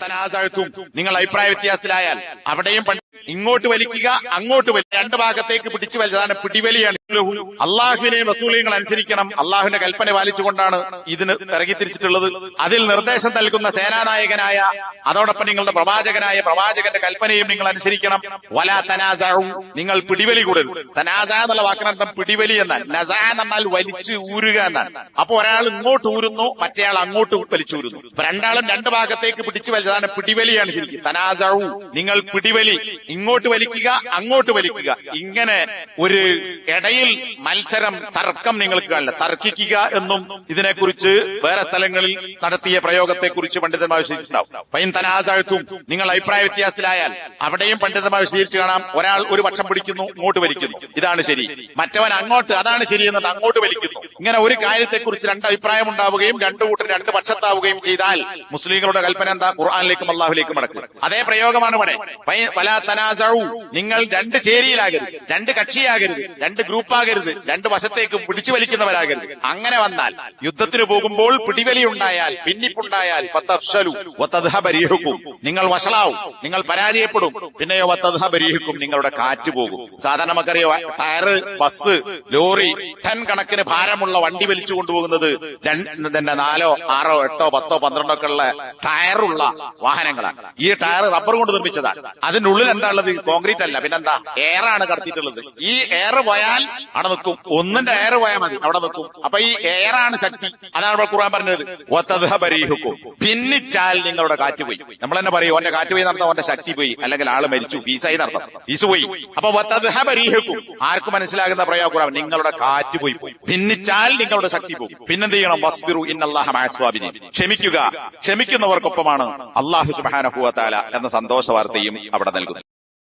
തനാസഅ്തും നിങ്ങൾ അഭിപ്രായ വ്യത്യാസത്തിലായാൽ അവിടെയും ഇങ്ങോട്ട് വലിക്കുക അങ്ങോട്ട് വലിക്കുക, രണ്ട് ഭാഗത്തേക്ക് പിടിച്ചു വലിച്ചതാണ് പിടിവലിയാണ്. അള്ളാഹുവിനെയും റസൂലിനെയും അനുസരിക്കണം. അള്ളാഹുവിന്റെ കൽപ്പന പാലിച്ചുകൊണ്ടാണ് ഇതിന് ഇറങ്ങിത്തിരിച്ചിട്ടുള്ളത്. അതിൽ നിർദ്ദേശം നൽകുന്ന സേനാനായകനായ അതോടൊപ്പം നിങ്ങളുടെ പ്രവാചകന്റെ കൽപ്പനയും നിങ്ങൾ അനുസരിക്കണം. വലാ തനാസഉ, നിങ്ങൾ പിടിവലി കൂടരുത്. തനാസ എന്നുള്ള വാക്കിനർത്ഥം പിടിവലി എന്നാണ്. നസാ എന്നാൽ വലിച്ചു ഊരുക എന്നാണ്. അപ്പൊ ഒരാൾ ഇങ്ങോട്ട് ഊരുന്നു, മറ്റേയാൾ അങ്ങോട്ട് വലിച്ചൂരുന്നു. രണ്ടാളും രണ്ട് ഭാഗത്തേക്ക് പിടിച്ചു വലിച്ചതാണ് പിടിവലിയാണ് ശരിക്കും. തനാസഉ, നിങ്ങൾ പിടിവലി, ഇങ്ങോട്ട് വലിക്കുക അങ്ങോട്ട് വലിക്കുക, ഇങ്ങനെ ഒരു ഇടയിൽ മത്സരം തർക്കം നിങ്ങൾക്ക് കാണില്ല. തർക്കിക്കുക എന്നും ഇതിനെക്കുറിച്ച് വേറെ സ്ഥലങ്ങളിൽ നടത്തിയ പ്രയോഗത്തെക്കുറിച്ച് പണ്ഡിതന്മാർ വിശദീകരിച്ചിട്ടുണ്ടാവും. തനാസഅ്തും നിങ്ങൾ അഭിപ്രായ വ്യത്യാസത്തിലായാൽ അവിടെയും പണ്ഡിതന്മാർ വിശദീകരിച്ച് കാണാം. ഒരാൾ ഒരു പക്ഷം പിടിക്കുന്നു, ഇങ്ങോട്ട് വലിക്കുന്നു, ഇതാണ് ശരി. മറ്റവൻ അങ്ങോട്ട്, അതാണ് ശരി എന്നിട്ട് അങ്ങോട്ട് വലിക്കുന്നു. ഇങ്ങനെ ഒരു കാര്യത്തെക്കുറിച്ച് രണ്ട് അഭിപ്രായം ഉണ്ടാവുകയും രണ്ടു കൂട്ടർ രണ്ട് പക്ഷത്താവുകയും ചെയ്താൽ മുസ്ലിങ്ങളുടെ കൽപ്പന എന്താ? ഖുർആനിലേക്കും അല്ലാഹുവിലേക്കും മടക്കുക. അതേ പ്രയോഗമാണ് ഇവിടെ. വലാ തനാസഉ, നിങ്ങൾ രണ്ട് ചേരിയിലാകരുത്, രണ്ട് കക്ഷിയാകരുത്, രണ്ട് ഗ്രൂപ്പാകരുത്, രണ്ട് വശത്തേക്ക് പിടിച്ചു വലിക്കുന്നവരാകരുത്. അങ്ങനെ വന്നാൽ യുദ്ധത്തിന് പോകുമ്പോൾ പിടിവലി ഉണ്ടായാൽ, ഭിന്നിപ്പുണ്ടായാൽ ഫതഫ്ശലു വതദ്ഹബ റീഹുക്കും, നിങ്ങൾ വഷളാവും, നിങ്ങൾ പരാജയപ്പെടും. പിന്നെയോ വതദ്ഹബ റീഹുക്കും, നിങ്ങളുടെ കാറ്റ് പോകും. സാധാരണ നമുക്കറിയോ, ടയറ്, ബസ്, ലോറി, ടൺ കണക്കിന് ഭാരമുള്ള വണ്ടി വലിച്ചു കൊണ്ടുപോകുന്നത് 4, 6, 8, 10, 12 ഒക്കെ ഉള്ള ടയറുള്ള വാഹനങ്ങളാണ്. ഈ ടയർ റബ്ബർ കൊണ്ട് നിർമ്മിച്ചതാണ്. അതിന്റെ ഉള്ളിൽ എന്താ ഉള്ളത്? കോൺക്രീറ്റ് അല്ല, പിന്നെന്താ? എയറാണ് കടത്തിയിട്ടുള്ളത്. ഈ എയർ പോയാൽ അവിടെ നിൽക്കും, ഒന്നിന്റെ എയർ പോയാൽ മതി, അവിടെ നിൽക്കും. അപ്പൊ ഈ എയറാണ് ശക്തി. അതാണ് ഇവിടെ ഖുർആൻ പറഞ്ഞത്. വതദ്ഹബ റീഹുക്കും, ഭിന്നിച്ചാൽ നിങ്ങളുടെ കാറ്റ് പോയി. നമ്മൾ തന്നെ പറയും ഓന്റെ കാറ്റ് പോയി നടത്താം, ഓന്റെ ശക്തി പോയി, അല്ലെങ്കിൽ ആള് മരിച്ചു, ഫീസായി നടത്താം, ഫീസ് പോയി. അപ്പൊ വതദ്ഹബ റീഹുക്കും, ആർക്ക് മനസ്സിലാകുന്ന പ്രയോഗം? നിങ്ങളുടെ കാറ്റ് പോയി, ഭിന്നിച്ചാൽ നിങ്ങളുടെ ശക്തി പോകും. പിന്നെന്ത് ചെയ്യണം? വസ്ബിറു ഇന്നല്ലാഹ മഅസ്വാബിരീൻ, ക്ഷമിക്കുക, ക്ഷമിക്കുന്നവർക്കൊപ്പമാണ് അല്ലാഹു സുബ്ഹാനഹു വ തആല എന്ന സന്തോഷ വാർത്തയും അവിടെ നൽകുന്നു.